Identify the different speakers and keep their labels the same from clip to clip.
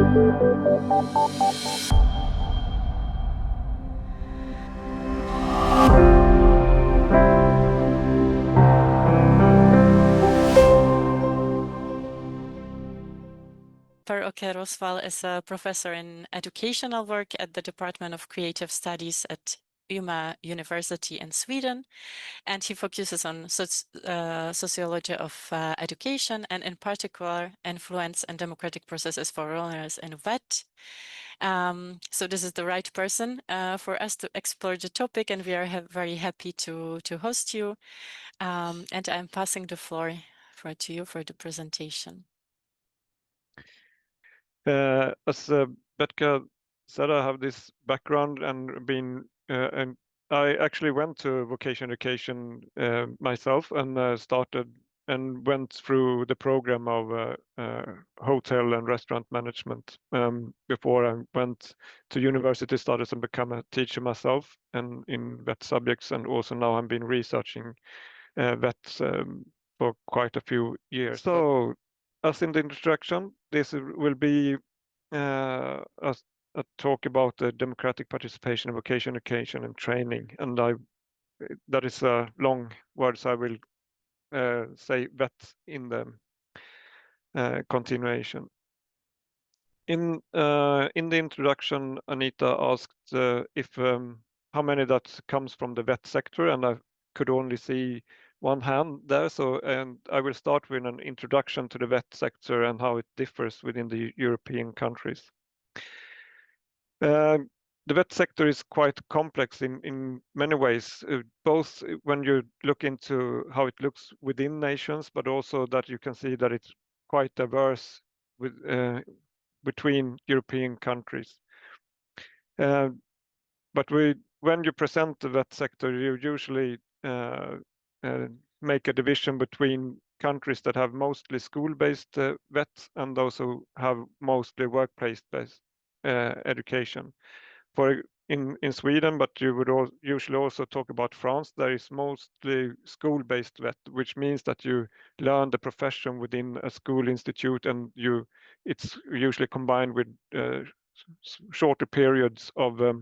Speaker 1: Per-Åke Rosvall is a professor in educational work at the Department of Creative Studies at Umeå University in Sweden, and he focuses on sociology of education, and in particular influence and democratic processes for learners in VET. So this is the right person for us to explore the topic, and we are very happy to host you. And I'm passing the floor to you for the presentation.
Speaker 2: As Betka said, I have this background and I actually went to vocational education myself and started and went through the program of hotel and restaurant management before I went to university, started to become a teacher myself and in VET subjects, and also now I've been researching VET for quite a few years. So, as in the introduction, this will be a talk about the democratic participation in vocational education and training, and that is a long word, so I will say VET in the continuation. In the introduction, Anita asked if how many that comes from the VET sector, and I could only see one hand there. And I will start with an introduction to the VET sector and how it differs within the European countries. The VET sector is quite complex in many ways, both when you look into how it looks within nations, but also that you can see that it's quite diverse between European countries. But when you present the VET sector, you usually make a division between countries that have mostly school-based VET and those who have mostly workplace-based education. In Sweden, but you would usually also talk about France, there is mostly school-based VET, which means that you learn the profession within a school institute, and it's usually combined with shorter periods of a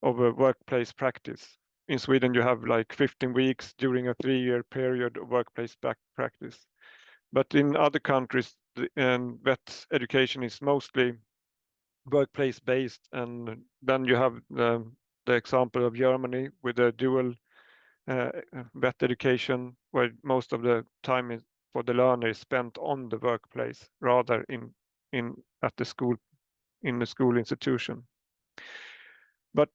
Speaker 2: workplace practice. In Sweden, you have like 15 weeks during a 3-year period of workplace practice. But in other countries, VET education is mostly workplace based, and then you have the example of Germany with a dual VET education, where most of the time for the learner is spent on the workplace rather at the school, in the school institution. But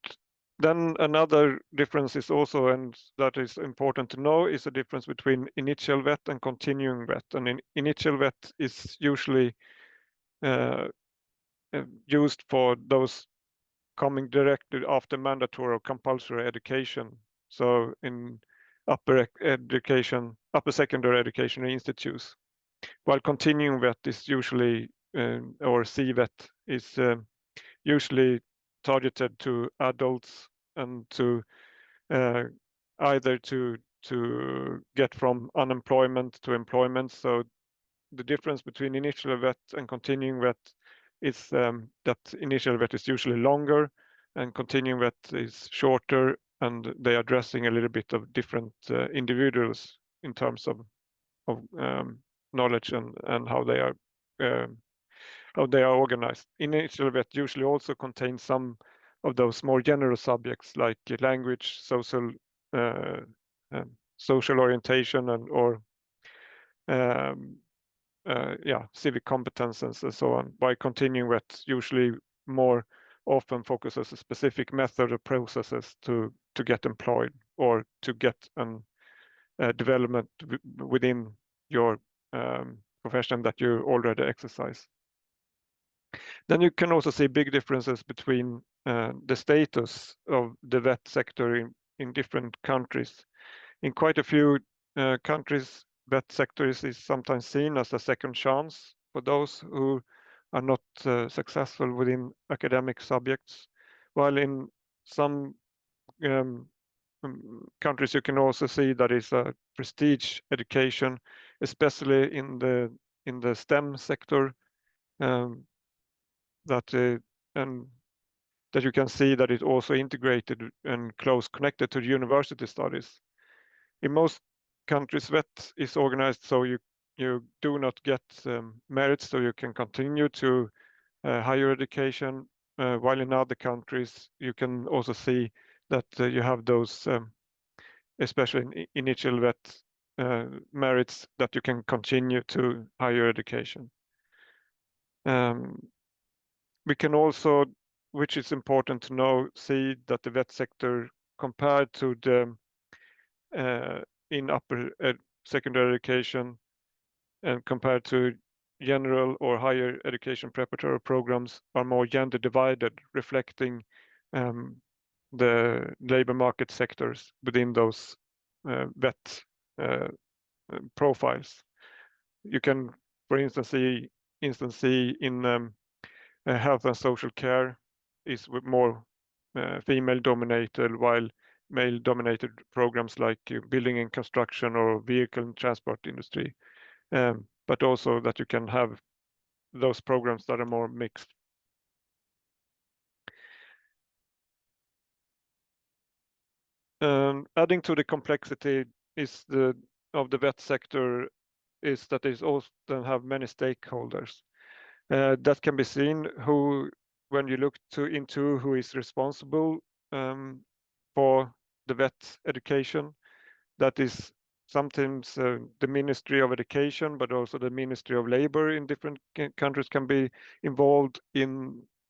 Speaker 2: then another difference is also, and that is important to know, is the difference between initial VET and continuing VET. And initial VET is usually used for those coming directly after mandatory or compulsory education. So in upper secondary education institutes, while continuing VET is usually, or CVET is usually targeted to adults and to either to get from unemployment to employment. So the difference between initial VET and continuing VET is that initial VET is usually longer and continuing VET is shorter, and they are addressing a little bit of different individuals in terms of knowledge and how they are organized. Initial VET usually also contains some of those more general subjects like language, social orientation, or civic competences and so on. By continuing VET usually more often focuses a specific method or processes to get employed or to get development within your profession that you already exercise. Then you can also see big differences between the status of the VET sector in different countries. In quite a few countries, VET sector is sometimes seen as a second chance for those who are not successful within academic subjects, while in some countries you can also see that it's a prestige education, especially in the STEM sector. that and that you can see that it's also integrated and close connected to the university studies. In most countries, VET is organized so you do not get merits, so you can continue to higher education, while in other countries you can also see that you have those, especially in initial VET merits, that you can continue to higher education. We can also, which is important to know, see that the VET sector compared to the in upper secondary education and compared to general or higher education preparatory programs are more gender divided, reflecting the labor market sectors within those VET profiles. You can, for instance, see in health and social care is more female dominated, while male dominated programs like building and construction or vehicle and transport industry, but also that you can have those programs that are more mixed. Adding to the complexity of the VET sector is that it often have many stakeholders. That can be seen when you look into who is responsible for the VET education. That is sometimes the Ministry of Education, but also the Ministry of Labor in different countries can be involved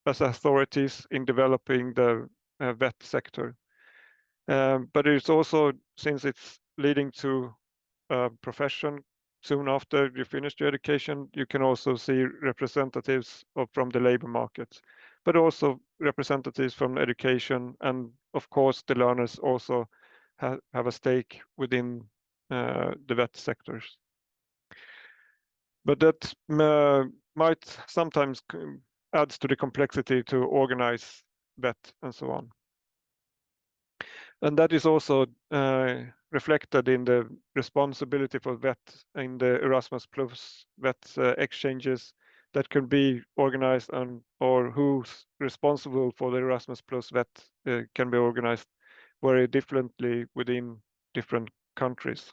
Speaker 2: as authorities in developing the VET sector. But it's also, since it's leading to a profession soon after you finish your education, you can also see representatives from the labor market, but also representatives from education, and of course the learners also have a stake within the VET sectors. But that might sometimes adds to the complexity to organize VET and so on. And that is also reflected in the responsibility for VET in the Erasmus Plus VET exchanges that can be organized, or who's responsible for the Erasmus Plus VET can be organized very differently within different countries.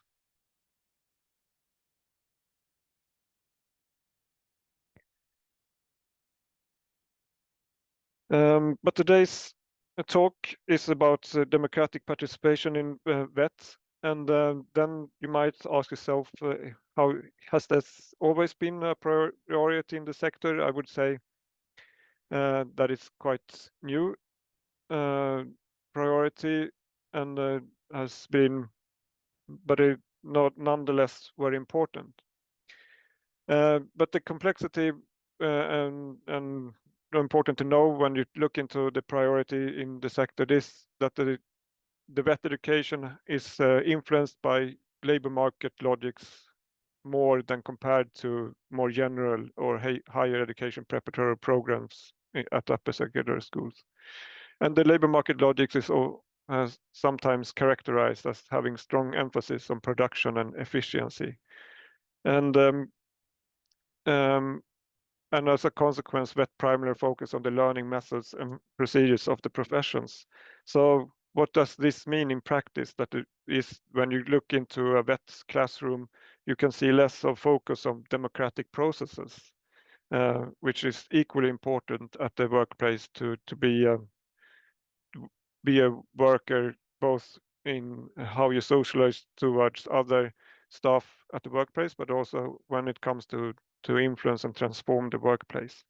Speaker 2: But today's talk is about democratic participation in VET, and then you might ask yourself, how has this always been a priority in the sector? I would say that it's quite new priority, and has been, but nonetheless very important. But the complexity and important to know when you look into the priority in the sector is that the VET education is influenced by labor market logics more than compared to more general or higher education preparatory programs at upper secondary schools. And the labor market logics is sometimes characterized as having strong emphasis on production and efficiency. And as a consequence, VET primarily focus on the learning methods and procedures of the professions. So what does this mean in practice? That it is, when you look into a VET classroom, you can see less of focus on democratic processes, which is equally important at the workplace to be a worker, both in how you socialize towards other staff at the workplace, but also when it comes to influence and transform the workplace.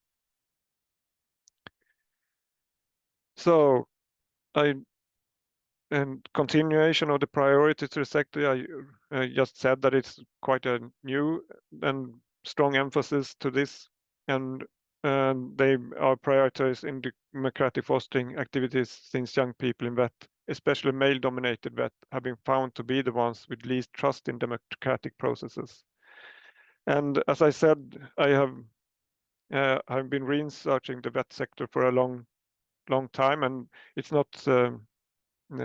Speaker 2: So, and continuation of the priority to the sector, I just said that it's quite a new and strong emphasis to this, and they are prioritized in the democratic fostering activities since young people in VET, especially male-dominated VET, have been found to be the ones with least trust in democratic processes. And as I said, I've been researching the VET sector for a long time, and it's not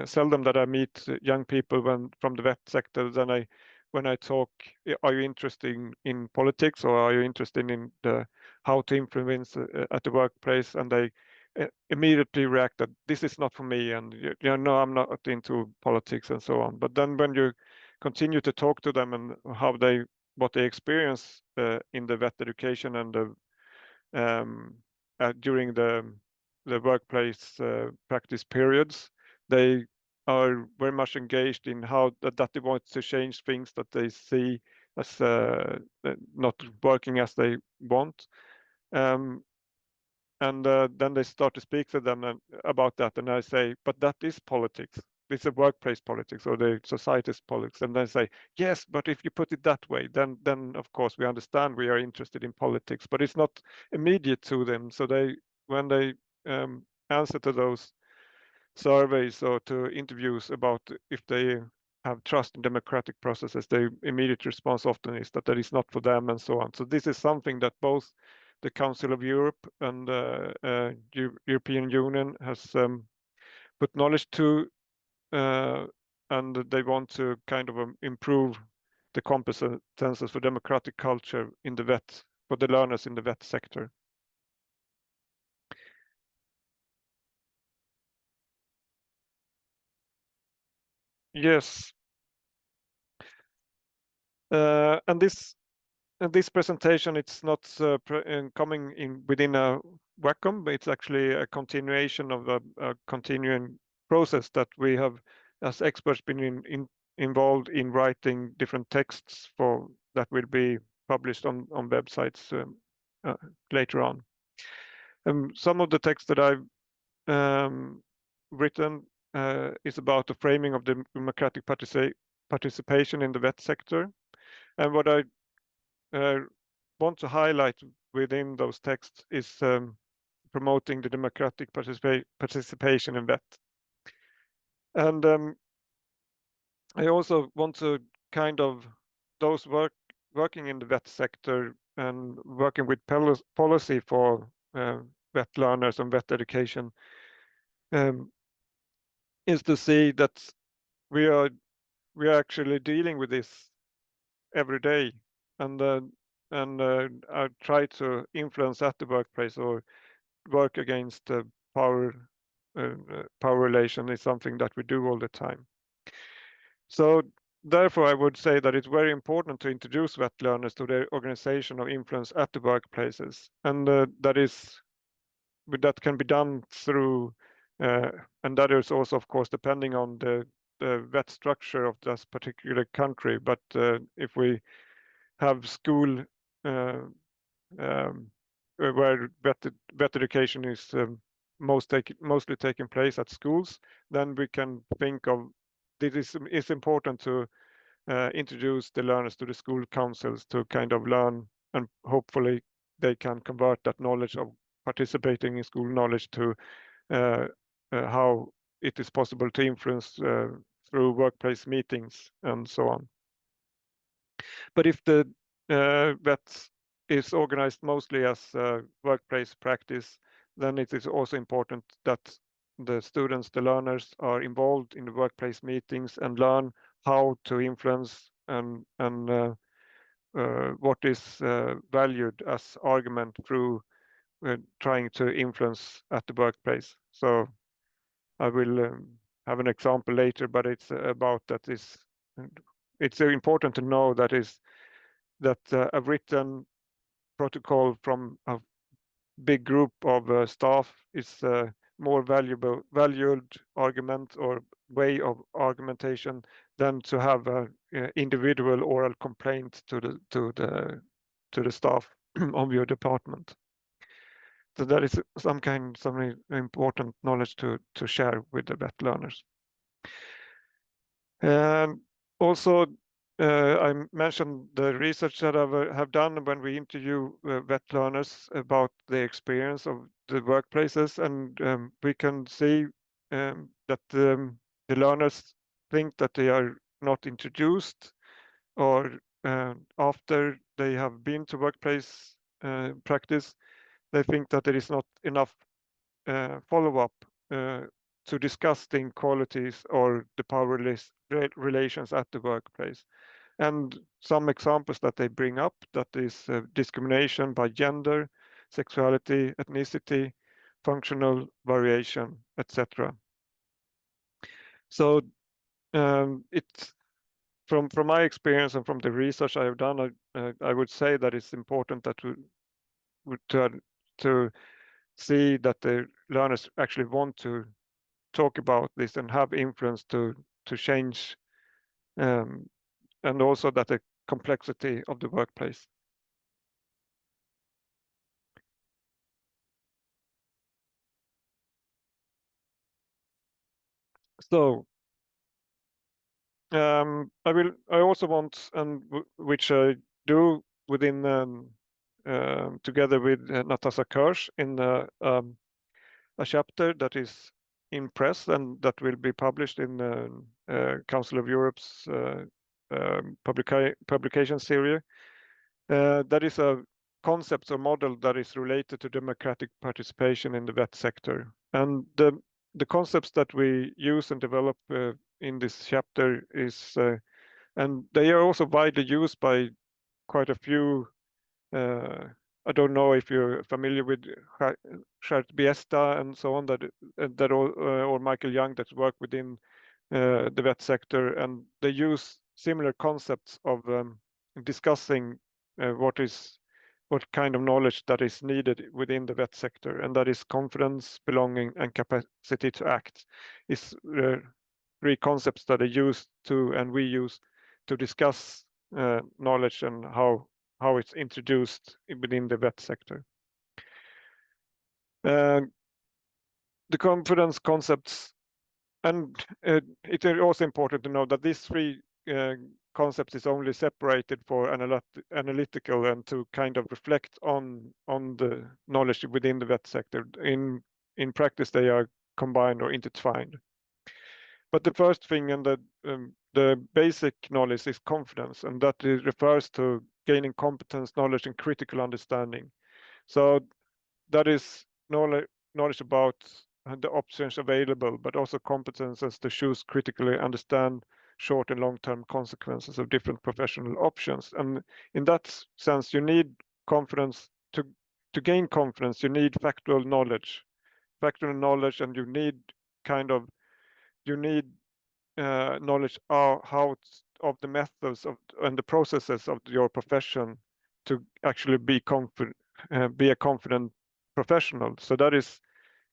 Speaker 2: seldom that I meet young people from the VET sector. Then when I talk, are you interested in politics, or are you interested in the how to influence at the workplace, and they immediately react that this is not for me, and no, I'm not into politics and so on. But then when you continue to talk to them and what they experience in the vet education and during the workplace practice periods, they are very much engaged in how that they want to change things that they see as not working as they want. And then they start to speak to them about that, and I say, but that is politics. It's a workplace politics or the society's politics. And they say, yes, but if you put it that way, then of course we understand we are interested in politics, but it's not immediate to them. So when they answer to those surveys or to interviews about if they have trust in democratic processes, the immediate response often is that is not for them and so on. So this is something that both the Council of Europe and European Union has put knowledge to, and they want to kind of improve the competences for democratic culture in the vet, for the learners in the vet sector. Yes. And this presentation, it's not coming in within a vacuum, but it's actually a continuation of a continuing process that we have, as experts, been involved in writing different texts for that will be published on websites later on. Some of the texts that I've written is about the framing of the democratic participation in the vet sector. And what I want to highlight within those texts is promoting the democratic participation in vet. And I also want to kind of those working in the vet sector and working with policy for vet learners and vet education is to see that we are actually dealing with this every day, and I try to influence at the workplace or work against the power relation is something that we do all the time. So therefore, I would say that it's very important to introduce vet learners to the organization of influence at the workplaces, and that can be done through, and that is also, of course, depending on the vet structure of this particular country. But if we have school where vet education is mostly taking place at schools, then we can think of it's important to introduce the learners to the school councils to kind of learn, and hopefully they can convert that knowledge of participating in school knowledge to how it is possible to influence through workplace meetings and so on. But if the vet is organized mostly as workplace practice, then it is also important that the students, the learners, are involved in the workplace meetings and learn how to influence and what is valued as argument through trying to influence at the workplace. So I will have an example later, but it's about that is it's important to know that a written protocol from a big group of staff is more valued argument or way of argumentation than to have a individual oral complaint to the staff of your department. So that is some important knowledge to share with the vet learners. And also, I mentioned the research that I have done when we interview vet learners about the experience of the workplaces, and we can see that the learners think that they are not introduced, or after they have been to workplace practice, they think that there is not enough follow-up to discuss the inequalities or the power relations at the workplace. And some examples that they bring up, that is discrimination by gender, sexuality, ethnicity, functional variation, etc. So it's from my experience and from the research I have done, I would say that it's important that to see that the learners actually want to talk about this and have influence to change, and also that the complexity of the workplace. So I also want, and which I do within together with Natasha Kirsch in a chapter that is in press and that will be published in Council of Europe's publication series. That is a concept or model that is related to democratic participation in the vet sector. And the concepts that we use and develop in this chapter is, and they are also widely used by quite a few. I don't know if you're familiar with Gert Biesta and so on, that or Michael Young that work within the vet sector, and they use similar concepts of discussing what kind of knowledge that is needed within the vet sector, and that is confidence, belonging, and capacity to act. Is three concepts that are used to, and we use to discuss knowledge and how it's introduced within the vet sector. The confidence concepts, and it is also important to know that these three concepts is only separated for analytical and to kind of reflect on the knowledge within the vet sector. In practice, they are combined or intertwined. But the first thing and the basic knowledge is confidence, and that refers to gaining competence, knowledge, and critical understanding. So that is knowledge about the options available, but also competences to choose critically, understand short and long-term consequences of different professional options. And in that sense, you need confidence to gain confidence. You need factual knowledge, and you need knowledge of the methods and the processes of your profession to actually be a confident professional. So that is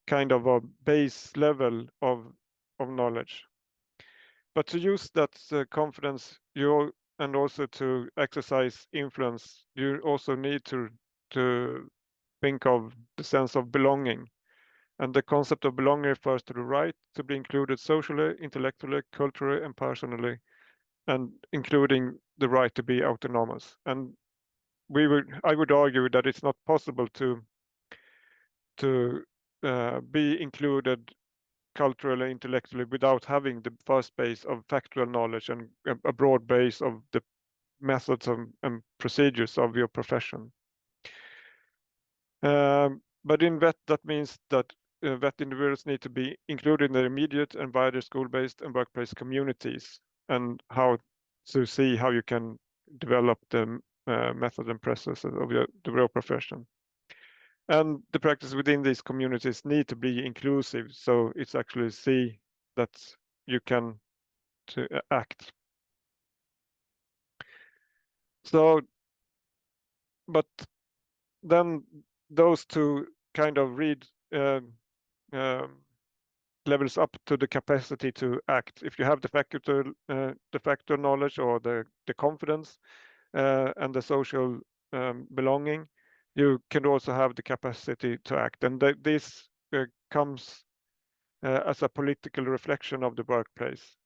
Speaker 2: kind of a base level of knowledge. But to use that confidence, and also to exercise influence, you also need to think of the sense of belonging. And the concept of belonging refers to the right to be included socially, intellectually, culturally, and personally, and including the right to be autonomous. And I would argue that it's not possible to be included culturally, intellectually, without having the first base of factual knowledge and a broad base of the methods and procedures of your profession. But in vet, that means that vet individuals need to be included in the immediate and wider school-based and workplace communities, and how to see how you can develop the method and processes of the real profession. And the practice within these communities need to be inclusive, so it's actually see that you can act. So, but then those two kind of levels up to the capacity to act. If you have the factual knowledge or the confidence and the social belonging, you can also have the capacity to act. And this comes as a political reflection of the workplace.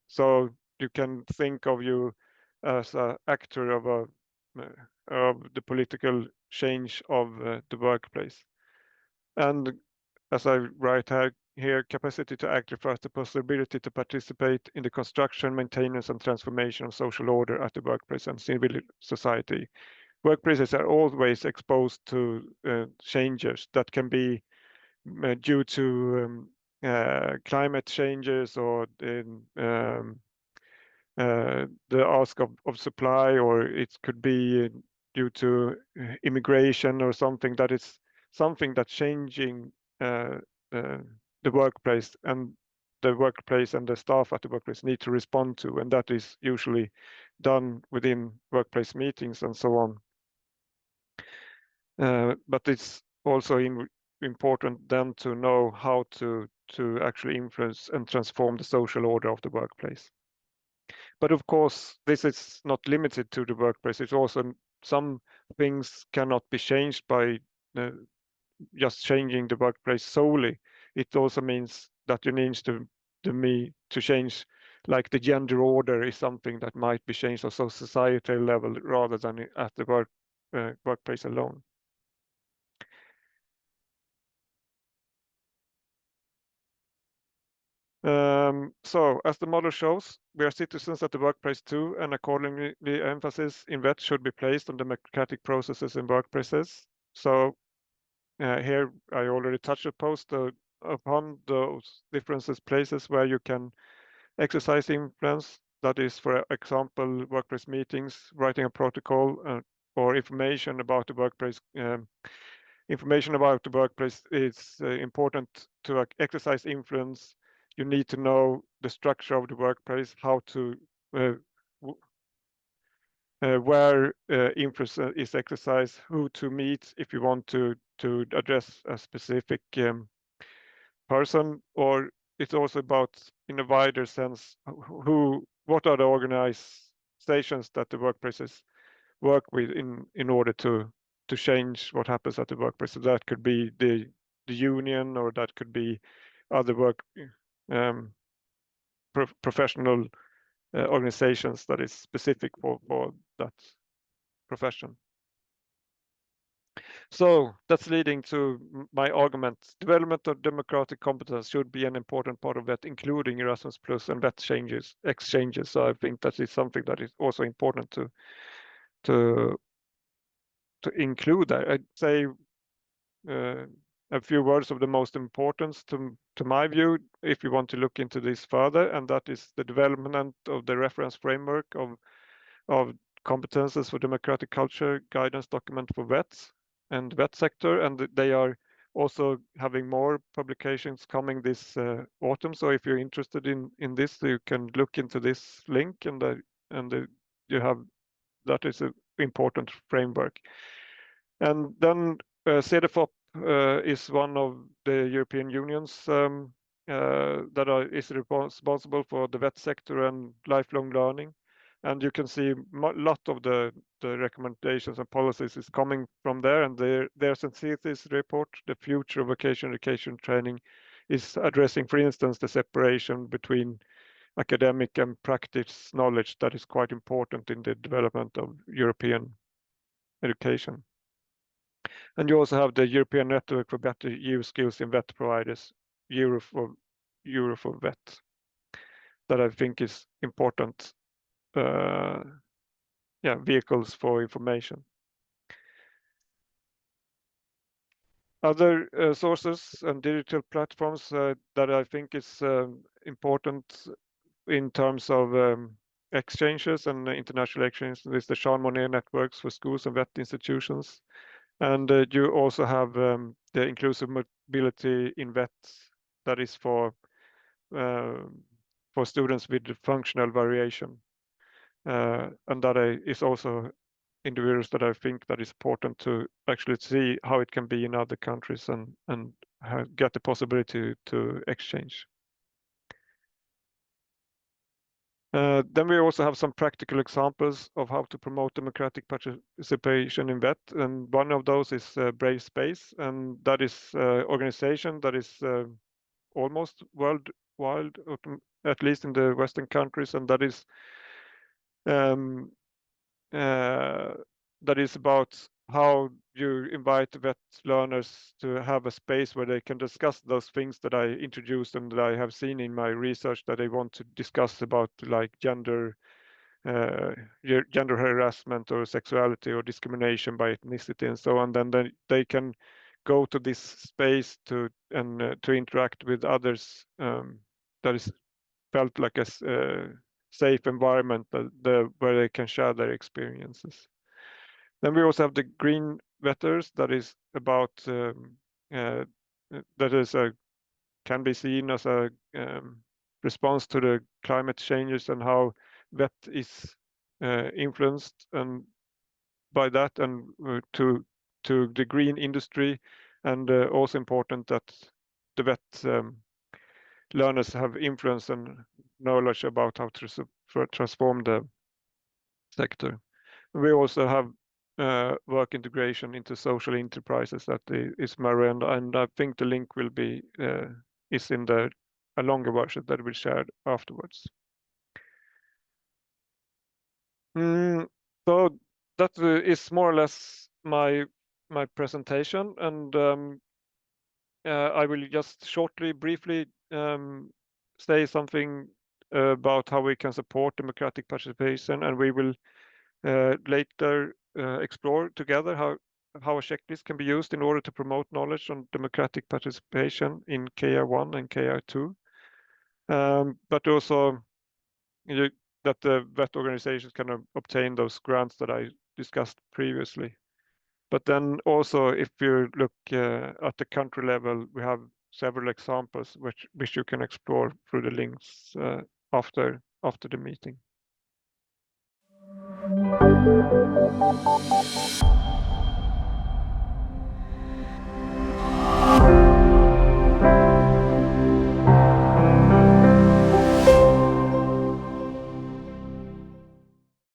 Speaker 2: So you can think of you as an actor of the political change of the workplace. And as I write here, capacity to act refers to possibility to participate in the construction, maintenance, and transformation of social order at the workplace and civil society. Workplaces are always exposed to changes that can be due to climate changes or the ask of supply, or it could be due to immigration or something that is something that's changing the workplace, and the workplace and the staff at the workplace need to respond to, and that is usually done within workplace meetings and so on. But it's also important then to know how to actually influence and transform the social order of the workplace. But of course, this is not limited to the workplace. It's also some things cannot be changed by just changing the workplace solely. It also means that you need to change, like the gender order is something that might be changed on a societal level rather than at the workplace alone. So, as the model shows, we are citizens at the workplace too, and accordingly, the emphasis in VET should be placed on democratic processes in workplaces. So, here I already touched upon those differences, places where you can exercise influence. That is, for example, workplace meetings, writing a protocol, or information about the workplace. Information about the workplace is important to exercise influence. You need to know the structure of the workplace, how to where influence is exercised, who to meet if you want to address a specific person, or it's also about, in a wider sense, what are the organizations that the workplaces work with in order to change what happens at the workplace. So that could be the union, or that could be other professional organizations that is specific for that profession. So that's leading to my argument. Development of democratic competence should be an important part of that, including Erasmus Plus and VET exchanges. So I think that is something that is also important to include there. I'd say a few words of the most importance to my view, if you want to look into this further, and that is the development of the reference framework of competences for democratic culture guidance document for VETs and VET sector, and they are also having more publications coming this autumn. So if you're interested in this, you can look into this link, and you have, that is an important framework. And then CEDEFOP is one of the European Union's that is responsible for the VET sector and lifelong learning. And you can see a lot of the recommendations and policies is coming from there. And their synthesis report, The Future of Vocational Education and Training, is addressing, for instance, the separation between academic and practice knowledge that is quite important in the development of European education. And you also have the European Network for Better EU Skills in VET Providers, Euro for VET, that I think is important vehicles for information. Other sources and digital platforms that I think is important in terms of exchanges and international exchanges is the Jean Monnet networks for schools and VET institutions. And you also have the inclusive mobility in VET, that is for students with functional variation. And that is also individuals that I think that is important to actually see how it can be in other countries and get the possibility to exchange. Then we also have some practical examples of how to promote democratic participation in VET, and one of those is Brave Space, and that is organization that is almost worldwide, at least in the Western countries, and that is about how you invite VET learners to have a space where they can discuss those things that I introduced and that I have seen in my research that they want to discuss about, like gender harassment or sexuality or discrimination by ethnicity and so on. Then they can go to this space to interact with others that is felt like a safe environment where they can share their experiences. Then we also have the green vetters, that is about that is can be seen as a response to the climate changes and how vet is influenced and by that and to the green industry, and also important that the vet learners have influence and knowledge about how to transform the sector. We also have work integration into social enterprises that is Murray, and I think the link will be is in a longer version that we shared afterwards. So that is more or less my presentation, and I will just shortly, briefly say something about how we can support democratic participation, and we will later explore together how a checklist can be used in order to promote knowledge on democratic participation in KR1 and KR2, but also that the vet organizations can obtain those grants that I discussed previously. But then also, if you look at the country level, we have several examples which you can explore through the links after the meeting.